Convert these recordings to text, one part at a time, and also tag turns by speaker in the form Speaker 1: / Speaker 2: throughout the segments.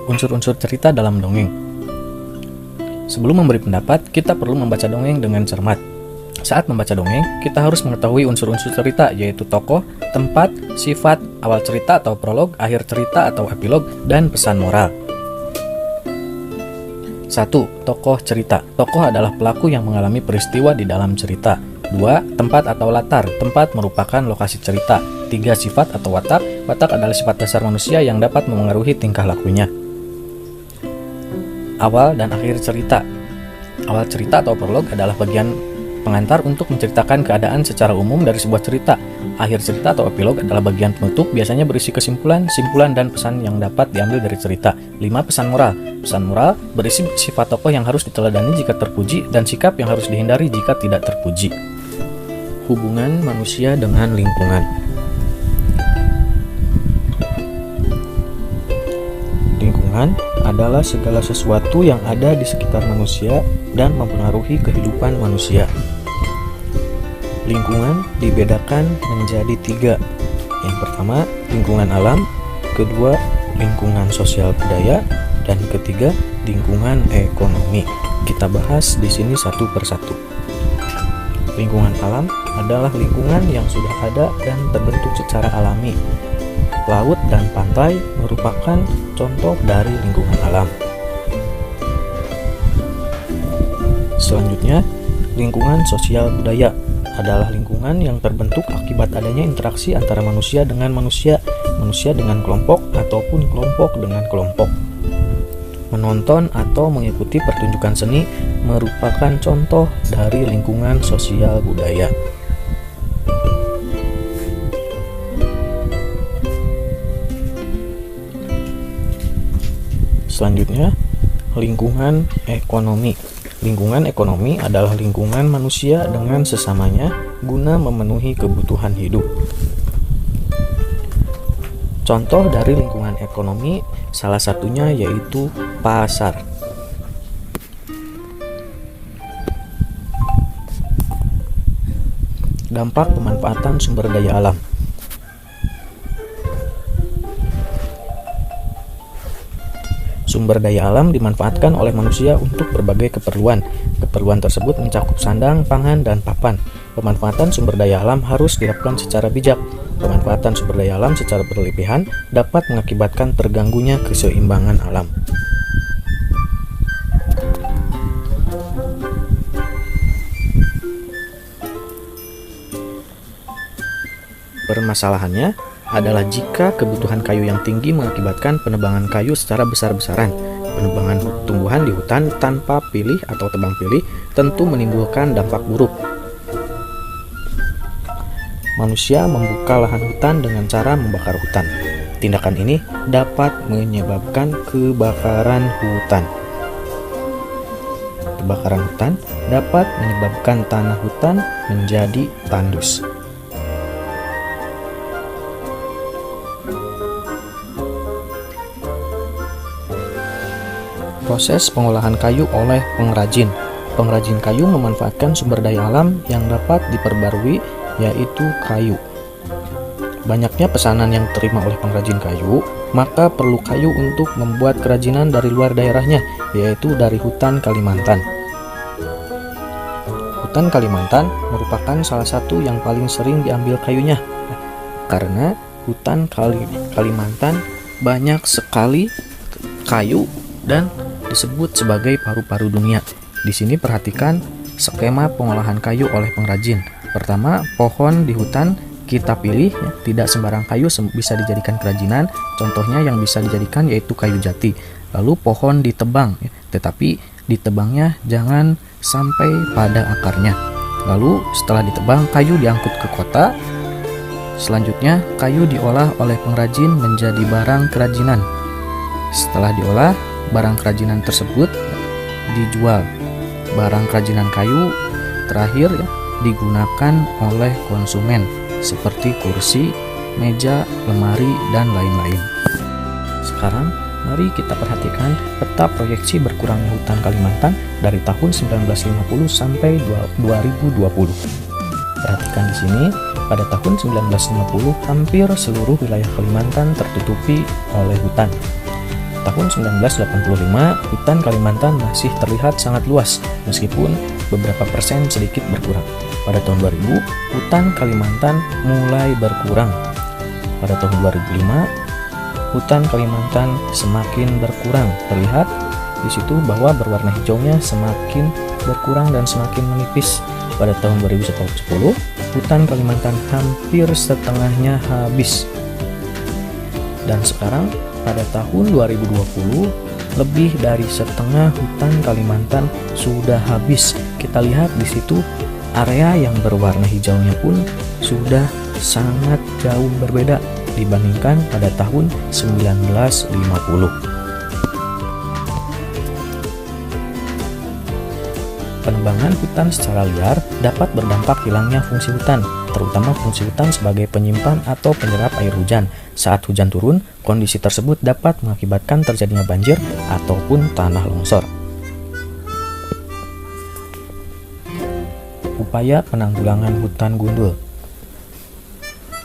Speaker 1: unsur-unsur cerita dalam dongeng. Sebelum memberi pendapat, kita perlu membaca dongeng dengan cermat. Saat membaca dongeng, kita harus mengetahui unsur-unsur cerita, yaitu tokoh, tempat, sifat, awal cerita atau prolog, akhir cerita atau epilog, dan pesan moral. 1. Tokoh cerita. Tokoh adalah pelaku yang mengalami peristiwa di dalam cerita. 2. Tempat atau latar. Tempat merupakan lokasi cerita. 3. Sifat atau watak. Watak adalah sifat dasar manusia yang dapat memengaruhi tingkah lakunya. Awal dan akhir cerita. Awal cerita atau prolog adalah bagian pengantar untuk menceritakan keadaan secara umum dari sebuah cerita. Akhir cerita atau epilog adalah bagian penutup, biasanya berisi kesimpulan, simpulan, dan pesan yang dapat diambil dari cerita. 5. Pesan moral. Pesan moral berisi sifat tokoh yang harus diteladani jika terpuji dan sikap yang harus dihindari jika tidak terpuji. Hubungan manusia dengan lingkungan. Lingkungan adalah segala sesuatu yang ada di sekitar manusia dan mempengaruhi kehidupan manusia. Lingkungan dibedakan menjadi 3. Yang pertama, lingkungan alam, kedua, lingkungan sosial budaya, dan ketiga, lingkungan ekonomi. Kita bahas di sini satu persatu. Lingkungan alam adalah lingkungan yang sudah ada dan terbentuk secara alami. Laut dan pantai merupakan contoh dari lingkungan alam. Selanjutnya, lingkungan sosial budaya adalah lingkungan yang terbentuk akibat adanya interaksi antara manusia dengan manusia, manusia dengan kelompok, ataupun kelompok dengan kelompok. Menonton atau mengikuti pertunjukan seni merupakan contoh dari lingkungan sosial budaya. Selanjutnya, lingkungan ekonomi. Lingkungan ekonomi adalah lingkungan manusia dengan sesamanya guna memenuhi kebutuhan hidup. Contoh dari lingkungan ekonomi salah satunya yaitu pasar. Dampak pemanfaatan sumber daya alam. Sumber daya alam dimanfaatkan oleh manusia untuk berbagai keperluan. Keperluan tersebut mencakup sandang, pangan, dan papan. Pemanfaatan sumber daya alam harus dilakukan secara bijak. Pemanfaatan sumber daya alam secara berlebihan dapat mengakibatkan terganggunya keseimbangan alam. Permasalahannya adalah jika kebutuhan kayu yang tinggi mengakibatkan penebangan kayu secara besar-besaran. Penebangan tumbuhan di hutan tanpa pilih atau tebang pilih tentu menimbulkan dampak buruk. Manusia membuka lahan hutan dengan cara membakar hutan. Tindakan ini dapat menyebabkan kebakaran hutan. Kebakaran hutan dapat menyebabkan tanah hutan menjadi tandus. Proses pengolahan kayu oleh pengrajin. Pengrajin kayu memanfaatkan sumber daya alam yang dapat diperbarui, yaitu kayu. Banyaknya pesanan yang diterima oleh pengrajin kayu, maka perlu kayu untuk membuat kerajinan dari luar daerahnya, yaitu dari hutan Kalimantan. Hutan Kalimantan merupakan salah satu yang paling sering diambil kayunya, karena hutan Kalimantan banyak sekali kayu dan disebut sebagai paru-paru dunia. Di sini perhatikan skema pengolahan kayu oleh pengrajin. Pertama, pohon di hutan kita pilih, tidak sembarang kayu bisa dijadikan kerajinan. Contohnya yang bisa dijadikan yaitu kayu jati. Lalu pohon ditebang, tetapi ditebangnya jangan sampai pada akarnya. Lalu setelah ditebang, kayu diangkut ke kota. Selanjutnya, kayu diolah oleh pengrajin menjadi barang kerajinan. Setelah diolah, barang kerajinan tersebut dijual. Barang kerajinan kayu terakhir digunakan oleh konsumen seperti kursi, meja, lemari, dan lain-lain. Sekarang mari kita perhatikan peta proyeksi berkurangnya hutan Kalimantan dari tahun 1950 sampai 2020. Perhatikan di sini, pada tahun 1950 hampir seluruh wilayah Kalimantan tertutupi oleh hutan. tahun 1985, hutan Kalimantan masih terlihat sangat luas, meskipun beberapa persen sedikit berkurang. Pada tahun 2000, hutan Kalimantan mulai berkurang. Pada tahun 2005, hutan Kalimantan semakin berkurang. Terlihat di situ bahwa berwarna hijaunya semakin berkurang dan semakin menipis. Pada tahun 2010, hutan Kalimantan hampir setengahnya habis. Dan sekarang pada tahun 2020, lebih dari setengah hutan Kalimantan sudah habis. Kita lihat di situ area yang berwarna hijaunya pun sudah sangat jauh berbeda dibandingkan pada tahun 1950. Penebangan hutan secara liar dapat berdampak hilangnya fungsi hutan, terutama fungsi hutan sebagai penyimpan atau penyerap air hujan. Saat hujan turun, kondisi tersebut dapat mengakibatkan terjadinya banjir ataupun tanah longsor. Upaya penanggulangan hutan gundul.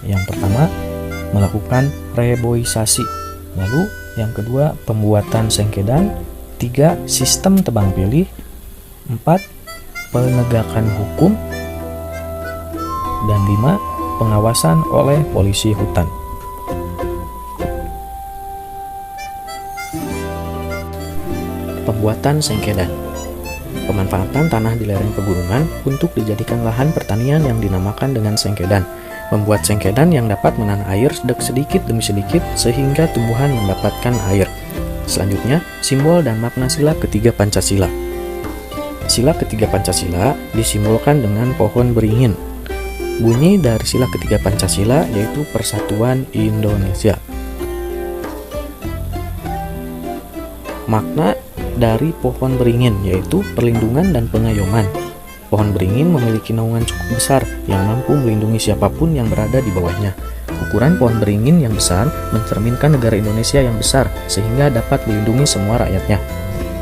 Speaker 1: Yang pertama, melakukan reboisasi. Lalu yang kedua, pembuatan sengkedan. 3. Sistem tebang pilih. 4. Penegakan hukum. Dan 5. Pengawasan oleh polisi hutan. Pembuatan sengkedan. Pemanfaatan tanah di lereng pegunungan untuk dijadikan lahan pertanian yang dinamakan dengan sengkedan. Membuat sengkedan yang dapat menahan air sedikit demi sedikit sehingga tumbuhan mendapatkan air. Selanjutnya, simbol dan makna sila ketiga Pancasila. Sila ketiga Pancasila disimbolkan dengan pohon beringin. Bunyi dari sila ketiga Pancasila yaitu Persatuan Indonesia. Makna dari pohon beringin yaitu perlindungan dan pengayoman. Pohon beringin memiliki naungan cukup besar yang mampu melindungi siapapun yang berada di bawahnya. Ukuran pohon beringin yang besar mencerminkan negara Indonesia yang besar sehingga dapat melindungi semua rakyatnya.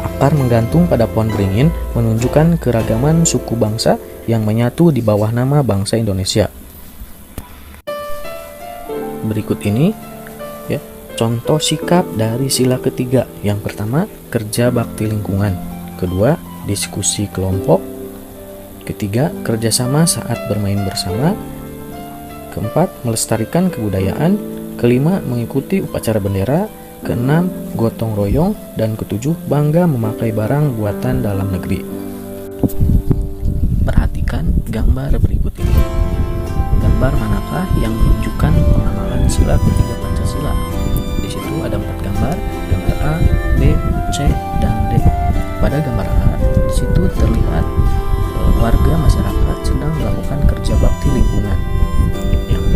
Speaker 1: Akar menggantung pada pohon beringin menunjukkan keragaman suku bangsa yang menyatu di bawah nama bangsa Indonesia. Berikut ini ya, contoh sikap dari sila ketiga. Yang pertama, kerja bakti lingkungan. Kedua, diskusi kelompok. Ketiga, kerjasama saat bermain bersama. Keempat, melestarikan kebudayaan. Kelima, mengikuti upacara bendera. Keenam, gotong royong. Dan ketujuh, bangga memakai barang buatan dalam negeri. Perhatikan gambar berikut ini. Gambar manakah yang menunjukkan pengamalan sila ketiga Pancasila? Di situ ada 4 gambar, gambar A, B, C, dan D. Pada gambar A, di situ terlihat warga masyarakat sedang melakukan kerja bakti lingkungan. Yang B,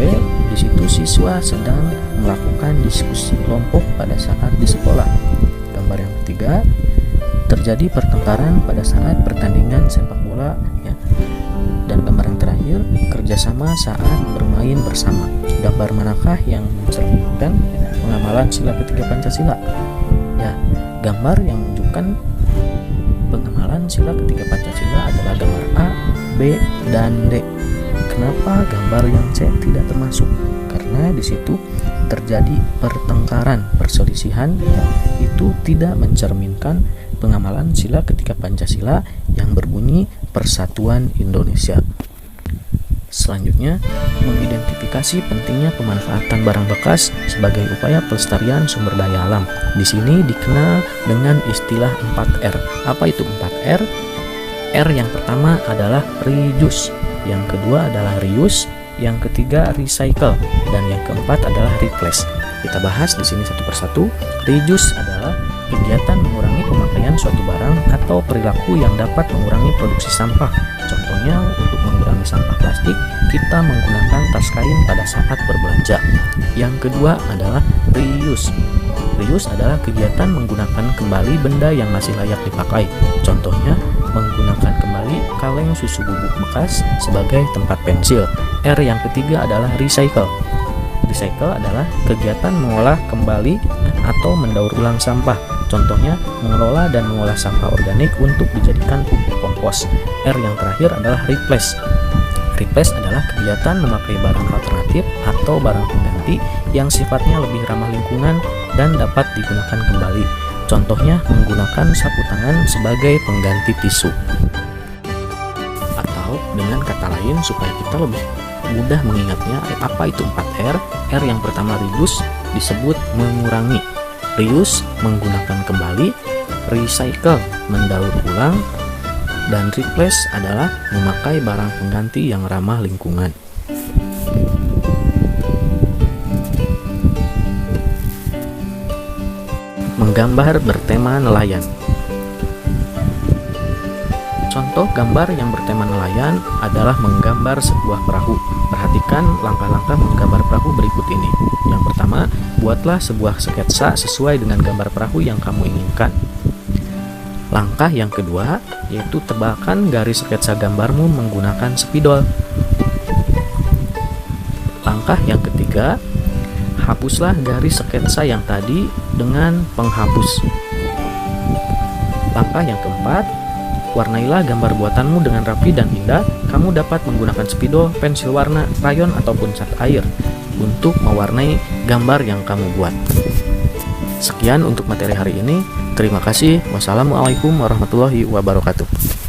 Speaker 1: di situ siswa sedang melakukan diskusi kelompok pada saat di sekolah. Gambar yang ketiga, terjadi pertengkaran pada saat pertandingan sepak bola ya. Dan gambar yang terakhir, kerjasama saat bermain bersama. Gambar manakah yang mencerminkan pengamalan sila ketiga Pancasila? Ya, gambar yang menunjukkan pengamalan sila ketiga Pancasila adalah gambar A, B, dan D. Kenapa gambar yang C tidak termasuk? Karena di situ terjadi pertengkaran, perselisihan, ya, itu tidak mencerminkan pengamalan sila ketiga Pancasila yang berbunyi Persatuan Indonesia. Selanjutnya, mengidentifikasi pentingnya pemanfaatan barang bekas sebagai upaya pelestarian sumber daya alam. Di sini dikenal dengan istilah 4R. Apa itu 4R? R yang pertama adalah reuse, yang kedua adalah reuse, yang ketiga recycle, dan yang keempat adalah replace. Kita bahas di sini satu persatu. Reuse adalah kegiatan mengurangi pemakaian suatu barang atau perilaku yang dapat mengurangi produksi sampah. Contohnya, untuk mengurangi sampah plastik, kita menggunakan tas kain pada saat berbelanja. Yang kedua adalah reuse. Reuse adalah kegiatan menggunakan kembali benda yang masih layak dipakai. Contohnya, menggunakan kembali kaleng susu bubuk bekas sebagai tempat pensil. R yang ketiga adalah recycle. Recycle adalah kegiatan mengolah kembali atau mendaur ulang sampah. Contohnya, mengelola dan mengolah sampah organik untuk dijadikan pupuk kompos. R yang terakhir adalah replace. Replace adalah kegiatan memakai barang alternatif atau barang pengganti yang sifatnya lebih ramah lingkungan dan dapat digunakan kembali. Contohnya menggunakan sapu tangan sebagai pengganti tisu. Atau dengan kata lain supaya kita lebih mudah mengingatnya, apa itu 4R? R yang pertama reduce disebut mengurangi, reuse menggunakan kembali, recycle mendaur ulang, dan replace adalah memakai barang pengganti yang ramah lingkungan. Menggambar bertema nelayan. Contoh gambar yang bertema nelayan adalah menggambar sebuah perahu. Perhatikan langkah-langkah menggambar perahu berikut ini. Yang pertama, buatlah sebuah sketsa sesuai dengan gambar perahu yang kamu inginkan. Langkah yang kedua, yaitu tebalkan garis sketsa gambarmu menggunakan spidol. Langkah yang ketiga, hapuslah garis sketsa yang tadi dengan penghapus. Langkah yang keempat, warnailah gambar buatanmu dengan rapi dan indah. Kamu dapat menggunakan spidol, pensil warna, krayon, ataupun cat air untuk mewarnai gambar yang kamu buat. Sekian untuk materi hari ini. Terima kasih. Wassalamualaikum warahmatullahi wabarakatuh.